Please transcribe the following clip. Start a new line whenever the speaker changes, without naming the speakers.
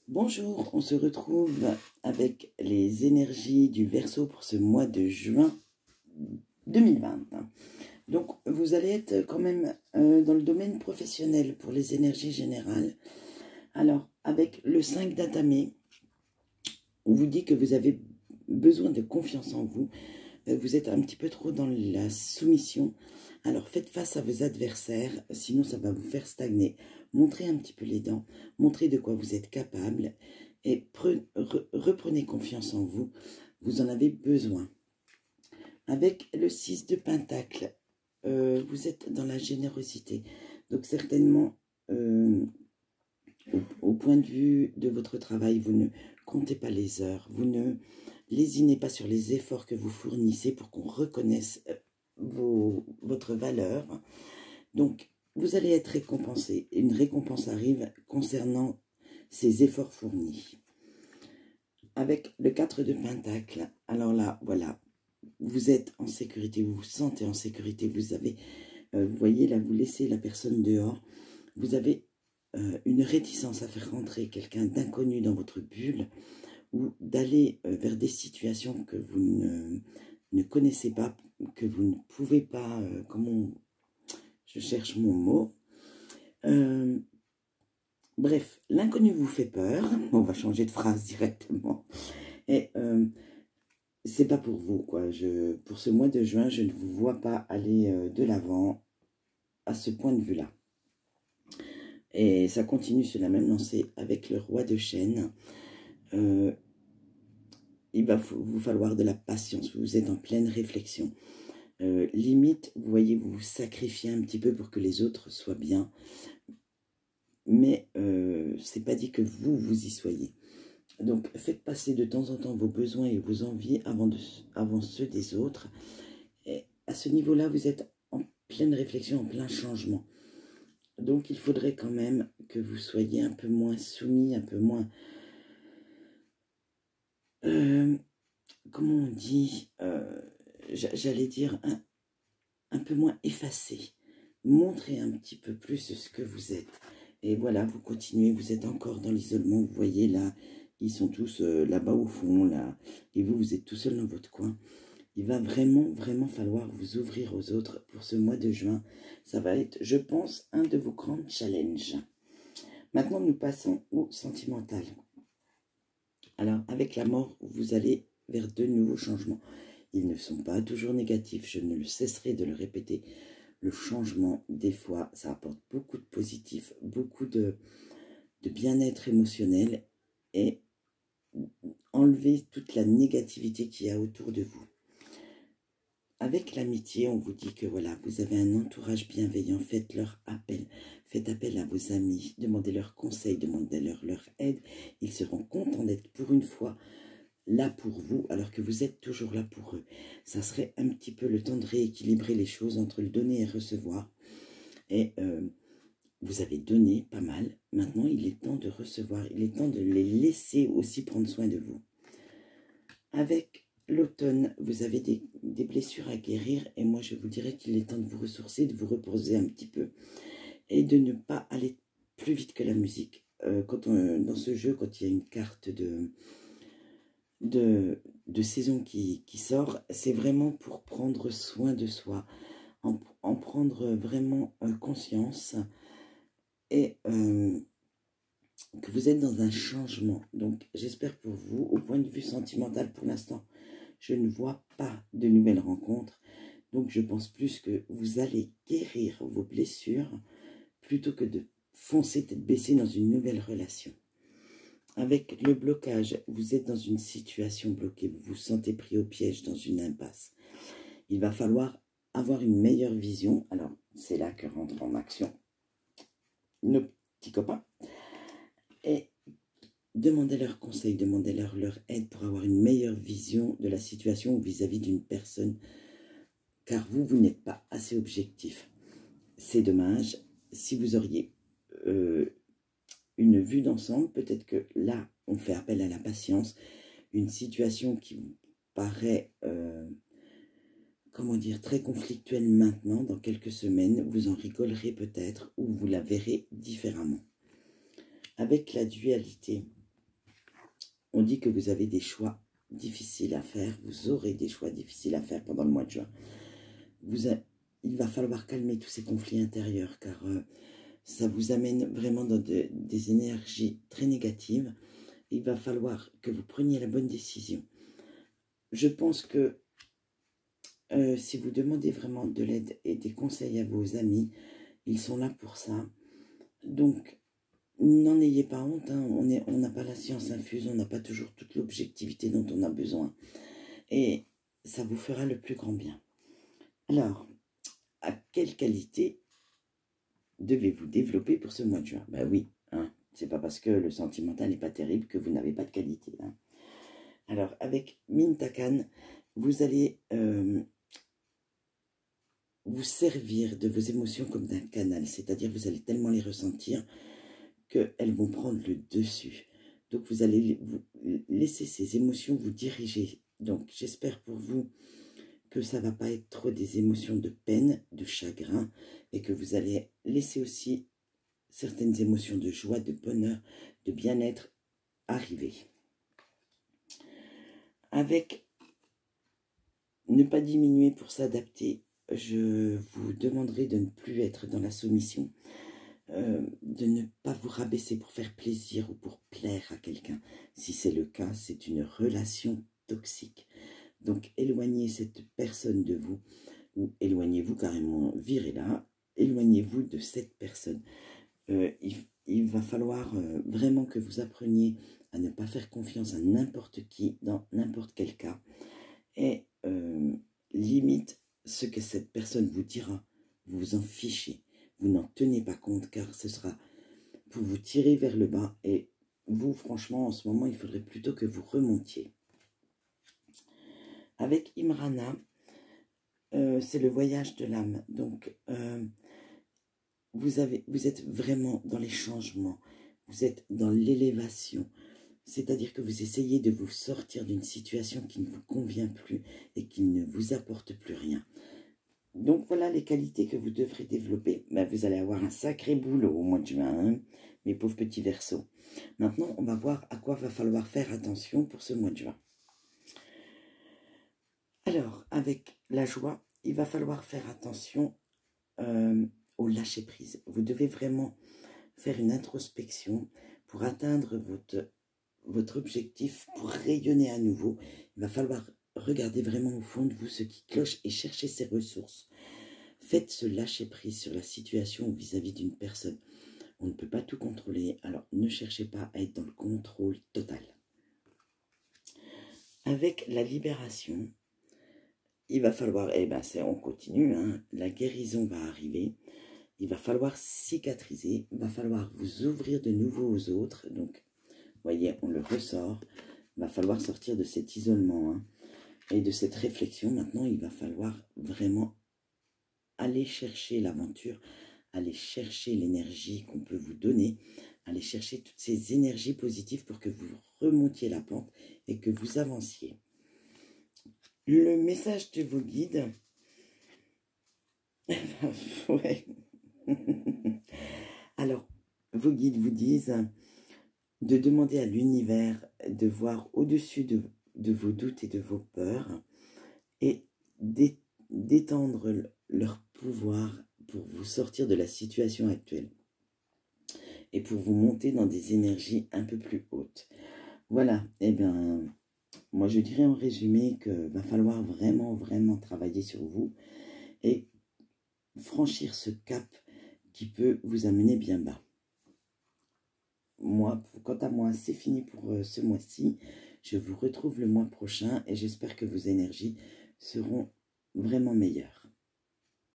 Bonjour, on se retrouve avec les énergies du Verseau pour ce mois de juin 2020. Donc, vous allez être quand même dans le domaine professionnel pour les énergies générales. Alors, avec le 5 d'Atamé, on vous dit que vous avez besoin de confiance en vous. Vous êtes un petit peu trop dans la soumission. Alors, faites face à vos adversaires, sinon ça va vous faire stagner. Montrez un petit peu les dents, montrez de quoi vous êtes capable et reprenez confiance en vous. Vous en avez besoin. Avec le 6 de Pentacle, vous êtes dans la générosité. Donc, certainement, au point de vue de votre travail, vous ne comptez pas les heures, vous ne lésinez pas sur les efforts que vous fournissez pour qu'on reconnaisse votre valeur. Donc, vous allez être récompensé. Une récompense arrive concernant ces efforts fournis. Avec le 4 de Pentacle, alors là, voilà, vous êtes en sécurité, vous vous sentez en sécurité, vous avez, vous voyez là, vous laissez la personne dehors, vous avez une réticence à faire rentrer quelqu'un d'inconnu dans votre bulle, ou d'aller vers des situations que vous ne connaissez pas, que vous ne pouvez pas, je cherche mon mot. Bref, l'inconnu vous fait peur. On va changer de phrase directement. Et c'est pas pour vous, quoi. Pour ce mois de juin, je ne vous vois pas aller de l'avant à ce point de vue-là. Et ça continue sur la même lancée avec le roi de chêne. Il va vous falloir de la patience. Vous êtes en pleine réflexion. Limite, vous voyez, vous vous sacrifiez un petit peu pour que les autres soient bien. Mais c'est pas dit que vous y soyez. Donc, faites passer de temps en temps vos besoins et vos envies avant ceux des autres. Et à ce niveau-là, vous êtes en pleine réflexion, en plein changement. Donc, il faudrait quand même que vous soyez un peu moins soumis, un peu moins... comment on dit j'allais dire un peu moins effacé. Montrez un petit peu plus ce que vous êtes. Et voilà, vous continuez, vous êtes encore dans l'isolement. Vous voyez là, ils sont tous là-bas au fond, là. Et vous êtes tout seul dans votre coin. Il va vraiment, vraiment falloir vous ouvrir aux autres pour ce mois de juin. Ça va être, je pense, un de vos grands challenges. Maintenant, nous passons au sentimental. Alors, avec la mort, vous allez vers de nouveaux changements. Ils ne sont pas toujours négatifs, je ne le cesserai de le répéter. Le changement, des fois, ça apporte beaucoup de positif, beaucoup de bien-être émotionnel et enlever toute la négativité qu'il y a autour de vous. Avec l'amitié, on vous dit que voilà, vous avez un entourage bienveillant, faites-leur appel, faites appel à vos amis, demandez-leur conseil, demandez-leur leur aide. Ils seront contents d'être pour une fois là pour vous, alors que vous êtes toujours là pour eux. Ça serait un petit peu le temps de rééquilibrer les choses entre le donner et recevoir. Et vous avez donné pas mal. Maintenant, il est temps de recevoir. Il est temps de les laisser aussi prendre soin de vous. Avec l'automne, vous avez des blessures à guérir. Et moi, je vous dirais qu'il est temps de vous ressourcer, de vous reposer un petit peu. Et de ne pas aller plus vite que la musique. Dans ce jeu, quand il y a une carte de saison qui sort, c'est vraiment pour prendre soin de soi, en prendre vraiment conscience et que vous êtes dans un changement. Donc j'espère pour vous, au point de vue sentimental pour l'instant, je ne vois pas de nouvelles rencontres, donc je pense plus que vous allez guérir vos blessures plutôt que de foncer tête baissée dans une nouvelle relation. Avec le blocage, vous êtes dans une situation bloquée, vous vous sentez pris au piège dans une impasse. Il va falloir avoir une meilleure vision. Alors, c'est là que rentrent en action nos petits copains. Et demandez leur conseil, demandez leur aide pour avoir une meilleure vision de la situation vis-à-vis d'une personne. Car vous n'êtes pas assez objectif. C'est dommage. Si vous auriez... une vue d'ensemble, peut-être que là, on fait appel à la patience, une situation qui vous paraît, comment dire, très conflictuelle maintenant, dans quelques semaines, vous en rigolerez peut-être, ou vous la verrez différemment. Avec la dualité, on dit que vous avez des choix difficiles à faire. Vous aurez des choix difficiles à faire pendant le mois de juin. Il va falloir calmer tous ces conflits intérieurs, car ça vous amène vraiment dans des énergies très négatives. Il va falloir que vous preniez la bonne décision. Je pense que si vous demandez vraiment de l'aide et des conseils à vos amis, ils sont là pour ça. Donc, n'en ayez pas honte, hein. On n'a pas la science infuse, on n'a pas toujours toute l'objectivité dont on a besoin. Et ça vous fera le plus grand bien. Alors, à quelle qualité devez-vous développer pour ce mois de juin? Ben oui, hein, c'est pas parce que le sentimental n'est pas terrible que vous n'avez pas de qualité. Hein. Alors, avec Mintakan, vous allez vous servir de vos émotions comme d'un canal, c'est-à-dire vous allez tellement les ressentir qu'elles vont prendre le dessus. Donc vous allez vous laisser ces émotions vous diriger. Donc j'espère pour vous que ça ne va pas être trop des émotions de peine, de chagrin, et que vous allez laisser aussi certaines émotions de joie, de bonheur, de bien-être arriver. Avec ne pas diminuer pour s'adapter, je vous demanderai de ne plus être dans la soumission, de ne pas vous rabaisser pour faire plaisir ou pour plaire à quelqu'un. Si c'est le cas, c'est une relation toxique. Donc éloignez cette personne de vous, ou éloignez-vous carrément, virez-la, éloignez-vous de cette personne. Il va falloir vraiment que vous appreniez à ne pas faire confiance à n'importe qui, dans n'importe quel cas. Et limite, ce que cette personne vous dira, vous vous en fichez. Vous n'en tenez pas compte, car ce sera pour vous tirer vers le bas. Et vous, franchement, en ce moment, il faudrait plutôt que vous remontiez. Avec Imrana, c'est le voyage de l'âme. Donc, vous êtes vraiment dans les changements. Vous êtes dans l'élévation. C'est-à-dire que vous essayez de vous sortir d'une situation qui ne vous convient plus et qui ne vous apporte plus rien. Donc voilà les qualités que vous devrez développer. Ben, vous allez avoir un sacré boulot au mois de juin, hein, mes pauvres petits Verseaux. Maintenant, on va voir à quoi va falloir faire attention pour ce mois de juin. Alors, avec la joie, il va falloir faire attention au lâcher-prise. Vous devez vraiment faire une introspection pour atteindre votre objectif, pour rayonner à nouveau. Il va falloir regarder vraiment au fond de vous ce qui cloche et chercher ses ressources. Faites ce lâcher-prise sur la situation vis-à-vis d'une personne. On ne peut pas tout contrôler, alors ne cherchez pas à être dans le contrôle total. Avec la libération, il va falloir, on continue, hein, la guérison va arriver. Il va falloir cicatriser, il va falloir vous ouvrir de nouveau aux autres. Donc, vous voyez, on le ressort. Il va falloir sortir de cet isolement, hein, et de cette réflexion. Maintenant, il va falloir vraiment aller chercher l'aventure, aller chercher l'énergie qu'on peut vous donner, aller chercher toutes ces énergies positives pour que vous remontiez la pente et que vous avanciez. Le message de vos guides, ouais. Alors, vos guides vous disent de demander à l'univers de voir au-dessus de vos doutes et de vos peurs et d'étendre leur pouvoir pour vous sortir de la situation actuelle et pour vous monter dans des énergies un peu plus hautes. Voilà, eh bien, moi je dirais en résumé qu'il va falloir vraiment, vraiment travailler sur vous et franchir ce cap qui peut vous amener bien bas. Moi, quant à moi, c'est fini pour ce mois-ci. Je vous retrouve le mois prochain et j'espère que vos énergies seront vraiment meilleures.